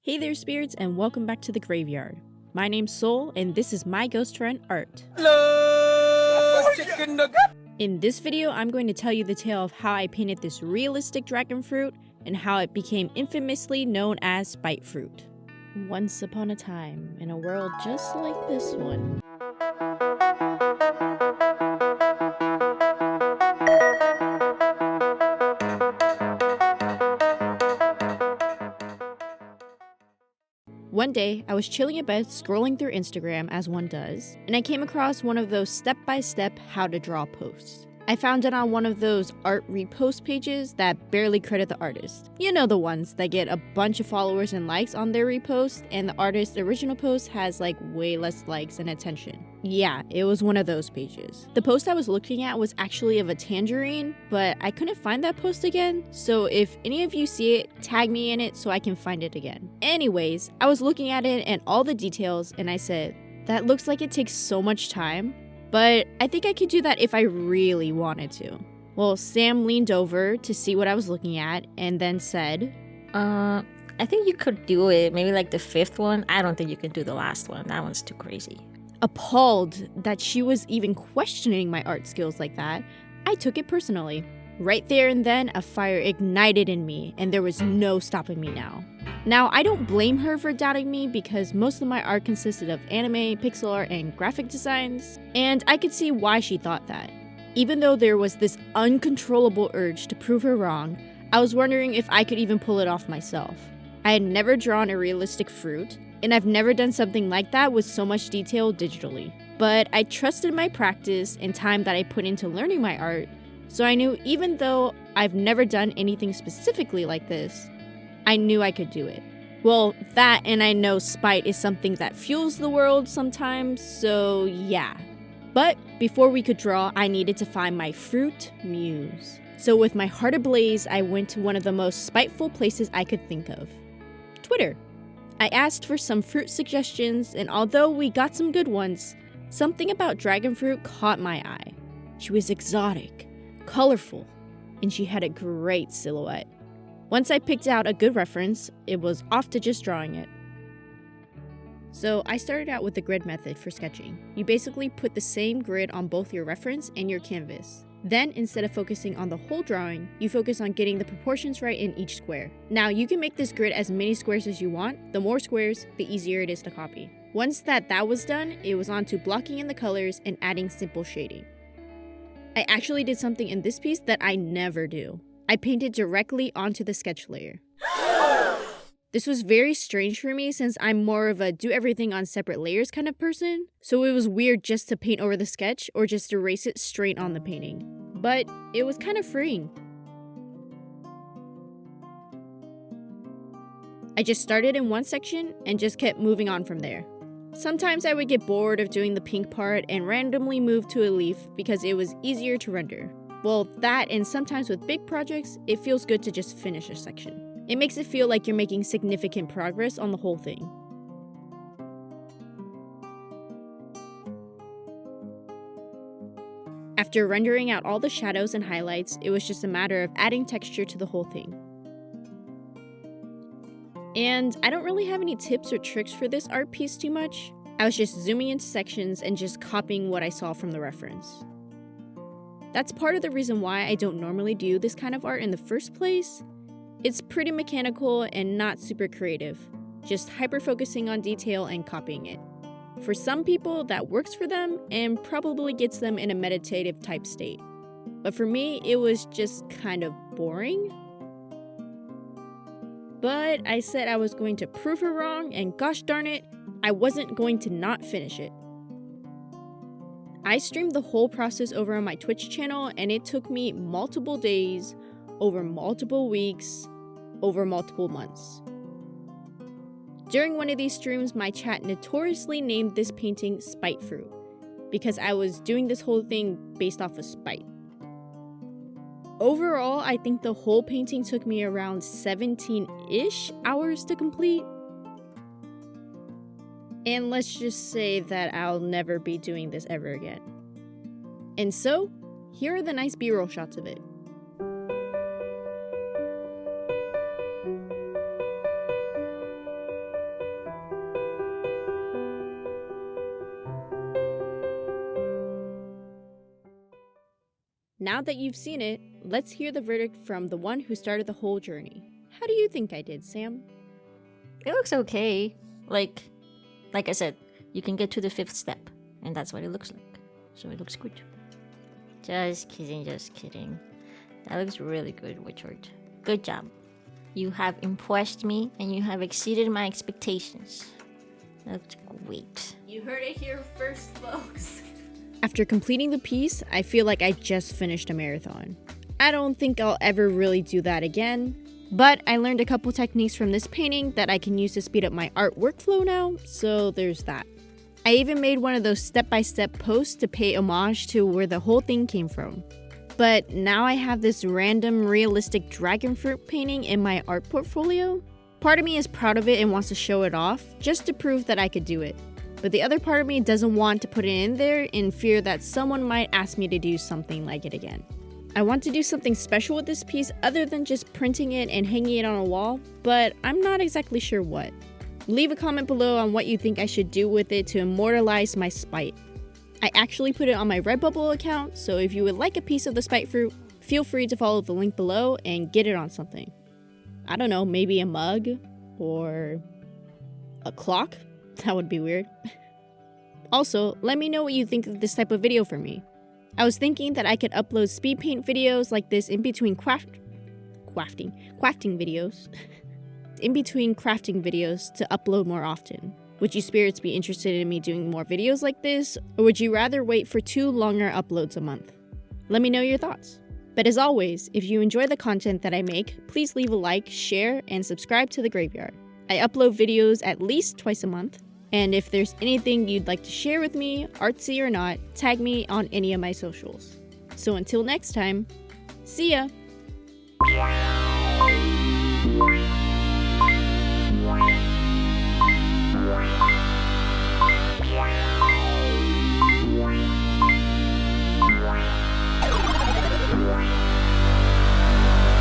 Hey there, spirits, and welcome back to the graveyard. My name's Soul, and this is my ghost friend, Art. In this video, I'm going to tell you the tale of how I painted this realistic dragon fruit and how it became infamously known as Spite Fruit. Once upon a time, in a world just like this one. One day, I was chilling in bed scrolling through Instagram as one does, and I came across one of those step-by-step how to draw posts. I found it on one of those art repost pages that barely credit the artist. You know, the ones that get a bunch of followers and likes on their repost, and the artist's original post has like way less likes and attention. Yeah, it was one of those pages. The post I was looking at was actually of a tangerine, but I couldn't find that post again, so if any of you see it, tag me in it so I can find it again. Anyways, I was looking at it and all the details, and I said, that looks like it takes so much time. But I think I could do that if I really wanted to. Well, Sam leaned over to see what I was looking at and then said, I think you could do it. Maybe like the fifth one. I don't think you can do the last one. That one's too crazy. Appalled that she was even questioning my art skills like that, I took it personally. Right there and then, a fire ignited in me, and there was no stopping me now. Now, I don't blame her for doubting me because most of my art consisted of anime, pixel art, and graphic designs, and I could see why she thought that. Even though there was this uncontrollable urge to prove her wrong, I was wondering if I could even pull it off myself. I had never drawn a realistic fruit, and I've never done something like that with so much detail digitally. But I trusted my practice and time that I put into learning my art, so I knew even though I've never done anything specifically like this, I knew I could do it. Well, that and I know spite is something that fuels the world sometimes, so yeah. But before we could draw, I needed to find my fruit muse. So with my heart ablaze, I went to one of the most spiteful places I could think of. Twitter. I asked for some fruit suggestions, and although we got some good ones, something about dragon fruit caught my eye. She was exotic, colorful, and she had a great silhouette. Once I picked out a good reference, it was off to just drawing it. So I started out with the grid method for sketching. You basically put the same grid on both your reference and your canvas. Then, instead of focusing on the whole drawing, you focus on getting the proportions right in each square. Now, you can make this grid as many squares as you want. The more squares, the easier it is to copy. Once that was done, it was on to blocking in the colors and adding simple shading. I actually did something in this piece that I never do. I painted directly onto the sketch layer. This was very strange for me since I'm more of a do everything on separate layers kind of person, so it was weird just to paint over the sketch or just erase it straight on the painting. But it was kind of freeing. I just started in one section and just kept moving on from there. Sometimes I would get bored of doing the pink part and randomly move to a leaf because it was easier to render. Well, that and sometimes with big projects, it feels good to just finish a section. It makes it feel like you're making significant progress on the whole thing. After rendering out all the shadows and highlights, it was just a matter of adding texture to the whole thing. And I don't really have any tips or tricks for this art piece too much. I was just zooming into sections and just copying what I saw from the reference. That's part of the reason why I don't normally do this kind of art in the first place. It's pretty mechanical and not super creative, just hyper-focusing on detail and copying it. For some people, that works for them and probably gets them in a meditative type state. But for me, it was just kind of boring. But I said I was going to prove her wrong, and gosh darn it, I wasn't going to not finish it. I streamed the whole process over on my Twitch channel, and it took me multiple days, over multiple weeks, over multiple months. During one of these streams, my chat notoriously named this painting Spite Fruit, because I was doing this whole thing based off of spite. Overall, I think the whole painting took me around 17-ish hours to complete. And let's just say that I'll never be doing this ever again. And so, here are the nice B-roll shots of it. Now that you've seen it, let's hear the verdict from the one who started the whole journey. How do you think I did, Sam? It looks okay. Like I said, you can get to the 5th step, and that's what it looks like. So it looks good. Just kidding, just kidding. That looks really good, Richard. Good job. You have impressed me, and you have exceeded my expectations. That's great. You heard it here first, folks. After completing the piece, I feel like I just finished a marathon. I don't think I'll ever really do that again, but I learned a couple techniques from this painting that I can use to speed up my art workflow now, so there's that. I even made one of those step-by-step posts to pay homage to where the whole thing came from. But now I have this random realistic dragon fruit painting in my art portfolio. Part of me is proud of it and wants to show it off, just to prove that I could do it. But the other part of me doesn't want to put it in there in fear that someone might ask me to do something like it again. I want to do something special with this piece other than just printing it and hanging it on a wall, but I'm not exactly sure what. Leave a comment below on what you think I should do with it to immortalize my spite. I actually put it on my Redbubble account, so if you would like a piece of the spite fruit, feel free to follow the link below and get it on something. I don't know, maybe a mug or a clock? That would be weird. Also, let me know what you think of this type of video for me. I was thinking that I could upload speed paint videos like this in between crafting videos. In between crafting videos to upload more often. Would you spirits be interested in me doing more videos like this, or would you rather wait for 2 longer uploads a month? Let me know your thoughts. But as always, if you enjoy the content that I make, please leave a like, share, and subscribe to The Graveyard. I upload videos at least twice a month, and if there's anything you'd like to share with me, artsy or not, tag me on any of my socials. So until next time, see ya!